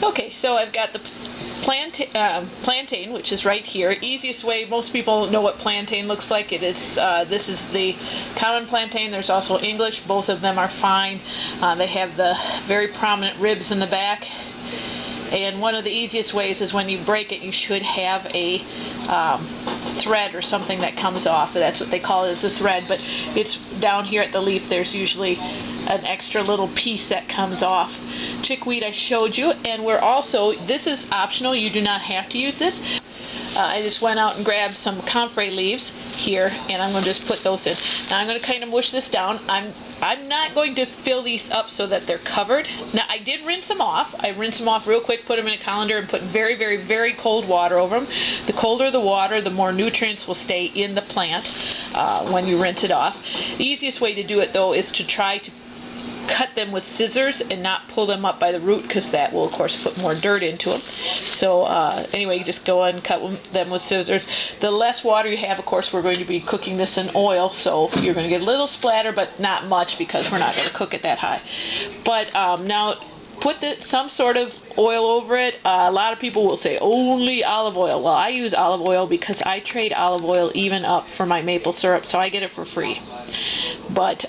Okay, so I've got the plantain, which is right here. Easiest way, most people know what plantain looks like. It is. This is the common plantain. There's also English. Both of them are fine. They have the very prominent ribs in the back. And one of the easiest ways is when you break it, you should have a thread or something that comes off. That's what they call it, is a thread. But it's down here at the leaf. There's usually an extra little piece that comes off. Chickweed I showed you, and we're also, this is optional. You do not have to use this. I just went out and grabbed some Comfrey leaves here, and I'm going to just put those in. Now I'm going to kind of mush this down. I'm not going to fill these up so that they're covered. Now I did rinse them off. I rinsed them off real quick, put them in a colander, and put very, very, very cold water over them. The colder the water, the more nutrients will stay in the plant when you rinse it off. The easiest way to do it, though, is to try to cut them with scissors and not pull them up by the root, because that will of course put more dirt into them. So anyway, you just go and cut them with scissors. The less water you have, of course, we're going to be cooking this in oil, so you're going to get a little splatter, but not much, because we're not going to cook it that high. But now put some sort of oil over it. A lot of people will say only olive oil. Well, I use olive oil because I trade olive oil even up for my maple syrup, so I get it for free. But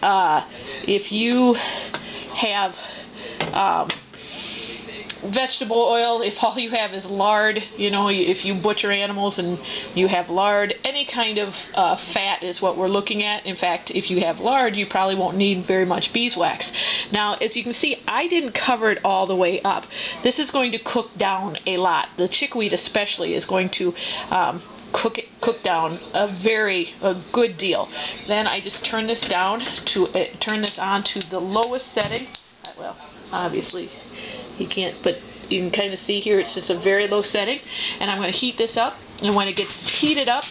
if you have vegetable oil, if all you have is lard, you know, if you butcher animals and you have lard, any kind of fat is what we're looking at. In fact, if you have lard, you probably won't need very much beeswax. Now, as you can see, I didn't cover it all the way up. This is going to cook down a lot. The chickweed especially is going to cook down a good deal. Then I just turn this down to turn this on to the lowest setting. Well, obviously you can't, but you can kind of see here it's just a very low setting, and I'm going to heat this up. And when it gets heated up,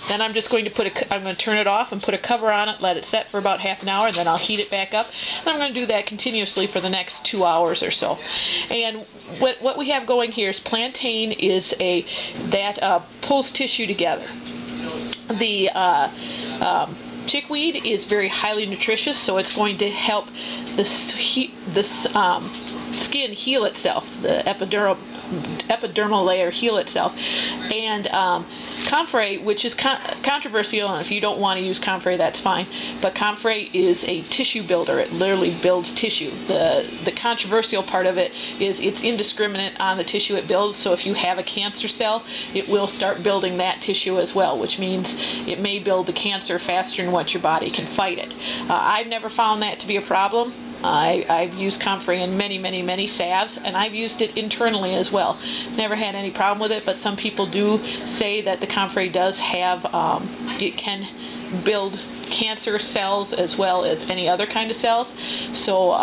then I'm just going to I'm going to turn it off and put a cover on it, let it set for about half an hour, and then I'll heat it back up. And I'm going to do that continuously for the next 2 hours or so. And what we have going here is plantain is that pulls tissue together. The chickweed is very highly nutritious, so it's going to help the skin heal itself, the epidermal layer heal itself. And Comfrey, which is controversial, and if you don't want to use Comfrey, that's fine, but Comfrey is a tissue builder. It literally builds tissue. The controversial part of it is it's indiscriminate on the tissue it builds, so if you have a cancer cell, it will start building that tissue as well, which means it may build the cancer faster than what your body can fight it. I've never found that to be a problem. I've used Comfrey in many, many, many salves, and I've used it internally as well. Never had any problem with it, but some people do say that the Comfrey does have, it can build cancer cells as well as any other kind of cells. So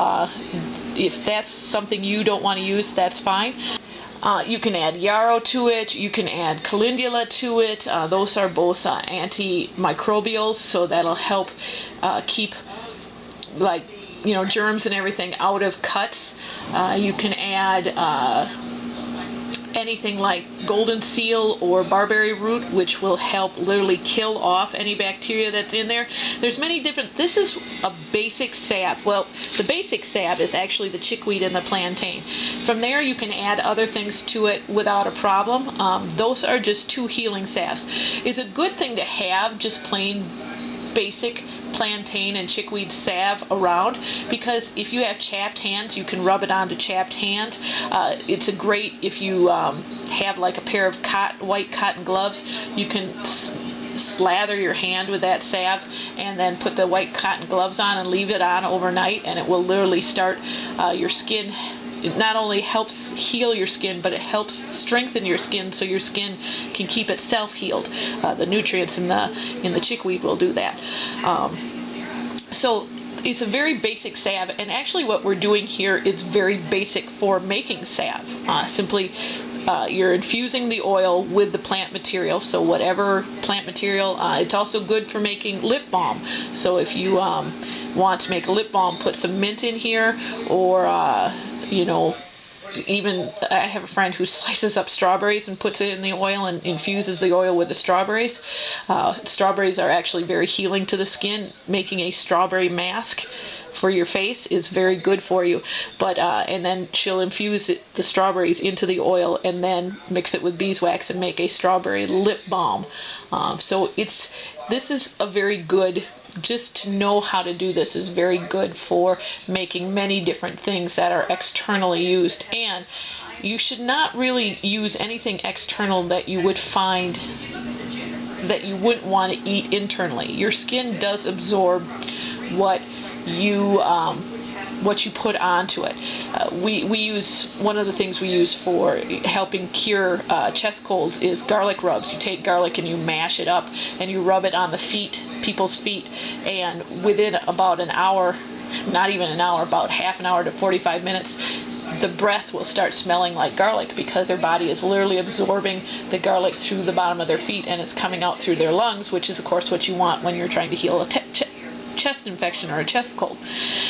if that's something you don't want to use, that's fine. You can add yarrow to it, you can add calendula to it. Those are both antimicrobials, so that'll help keep, like, you know, germs and everything out of cuts. You can add anything like golden seal or barberry root, which will help literally kill off any bacteria that's in there. There's many different, this is a basic salve. Well, the basic salve is actually the chickweed and the plantain. From there you can add other things to it without a problem. Those are just two healing salves. It's a good thing to have just plain basic plantain and chickweed salve around, because if you have chapped hands, you can rub it onto chapped hands. It's a great, if you have like a pair of white cotton gloves, you can slather your hand with that salve and then put the white cotton gloves on and leave it on overnight, and it will literally start your skin. It not only helps heal your skin, but it helps strengthen your skin so your skin can keep itself healed. The nutrients in the chickweed will do that. So it's a very basic salve, and actually what we're doing here is very basic for making salve. Simply you're infusing the oil with the plant material, so whatever plant material. It's also good for making lip balm. So if you want to make a lip balm, put some mint in here, or you know, even I have a friend who slices up strawberries and puts it in the oil and infuses the oil with the strawberries. Strawberries are actually very healing to the skin. Making a strawberry mask for your face is very good for you. But and then she'll infuse the strawberries into the oil and then mix it with beeswax and make a strawberry lip balm. So this is a very good, just to know how to do this is very good for making many different things that are externally used. And you should not really use anything external that you would find that you wouldn't want to eat internally. Your skin does absorb what you put onto it. We use, one of the things we use for helping cure chest colds is garlic rubs. You take garlic and you mash it up and you rub it on the feet, people's feet, and within about an hour, not even an hour, about half an hour to 45 minutes, the breath will start smelling like garlic because their body is literally absorbing the garlic through the bottom of their feet and it's coming out through their lungs, which is of course what you want when you're trying to heal a chest infection or a chest cold.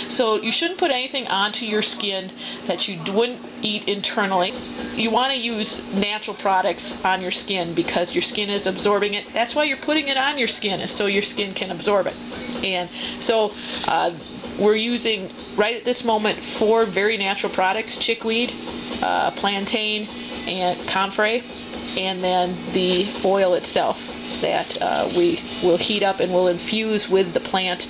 So you shouldn't put anything onto your skin that you wouldn't eat internally. You want to use natural products on your skin because your skin is absorbing it. That's why you're putting it on your skin, is so your skin can absorb it. And so we're using, right at this moment, 4 very natural products: chickweed, plantain, and comfrey, and then the oil itself that we will heat up and will infuse with the plant,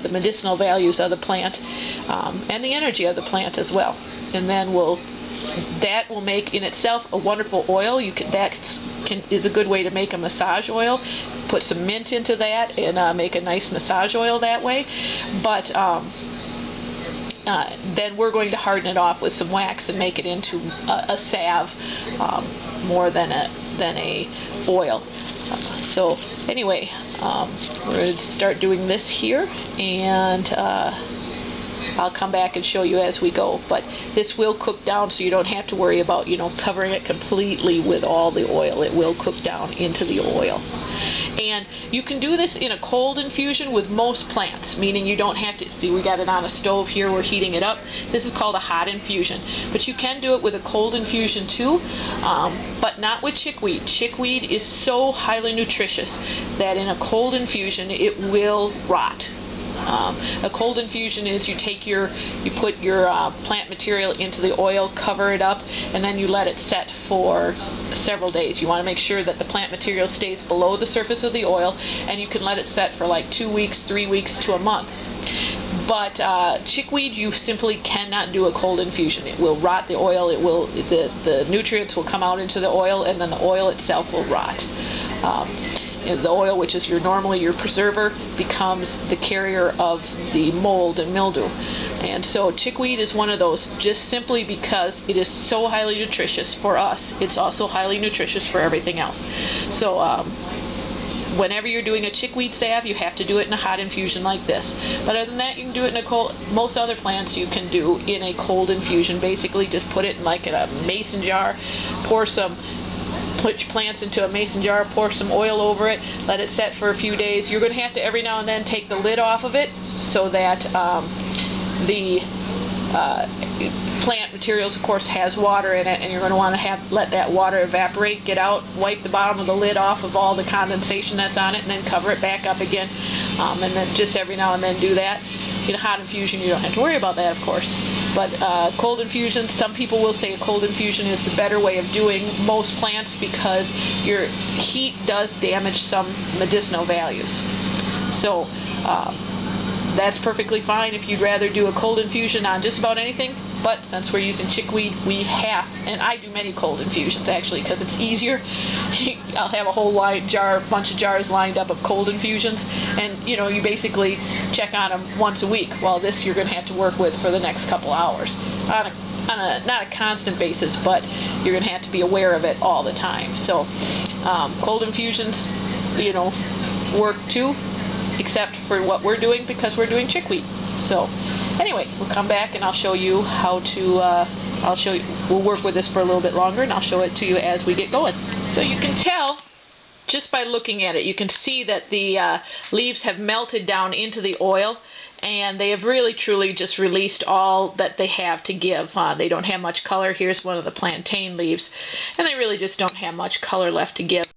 the medicinal values of the plant, and the energy of the plant as well. And then that will make in itself a wonderful oil. Is a good way to make a massage oil. Put some mint into that and make a nice massage oil that way. But then we're going to harden it off with some wax and make it into a salve more than a oil. So anyway, we're going to start doing this here, and I'll come back and show you as we go. But this will cook down, so you don't have to worry about, covering it completely with all the oil. It will cook down into the oil. And you can do this in a cold infusion with most plants, meaning you don't have to, see, we got it on a stove here, we're heating it up. This is called a hot infusion. But you can do it with a cold infusion too, but not with chickweed. Chickweed is so highly nutritious that in a cold infusion it will rot. A cold infusion is you put your plant material into the oil, cover it up, and then you let it set for several days. You want to make sure that the plant material stays below the surface of the oil, and you can let it set for like 2 weeks, 3 weeks to a month. But chickweed, you simply cannot do a cold infusion. It will rot the oil. The nutrients will come out into the oil, and then the oil itself will rot. The oil, which is normally your preserver, becomes the carrier of the mold and mildew. And so chickweed is one of those, just simply because it is so highly nutritious for us. It's also highly nutritious for everything else. So whenever you're doing a chickweed salve, you have to do it in a hot infusion like this. But other than that, you can do it in a cold. Most other plants you can do in a cold infusion. Basically, just put it in like a mason jar, put your plants into a mason jar, pour some oil over it, let it set for a few days. You're going to have to every now and then take the lid off of it so that the plant materials, of course, has water in it, and you're going to want to let that water evaporate, get out, wipe the bottom of the lid off of all the condensation that's on it, and then cover it back up again. And then just every now and then do that. In a hot infusion, you don't have to worry about that, of course. But cold infusion, some people will say a cold infusion is the better way of doing most plants because your heat does damage some medicinal values. So that's perfectly fine if you'd rather do a cold infusion on just about anything. But since we're using chickweed, and I do many cold infusions actually because it's easier. I'll have a whole bunch of jars lined up of cold infusions, and you basically check on them once a week. While this you're going to have to work with for the next couple hours on not a constant basis, but you're going to have to be aware of it all the time. So cold infusions, work too, except for what we're doing because we're doing chickweed. So anyway, we'll come back and I'll show you how to, we'll work with this for a little bit longer and I'll show it to you as we get going. So you can tell just by looking at it, you can see that the leaves have melted down into the oil, and they have really truly just released all that they have to give. They don't have much color. Here's one of the plantain leaves, and they really just don't have much color left to give.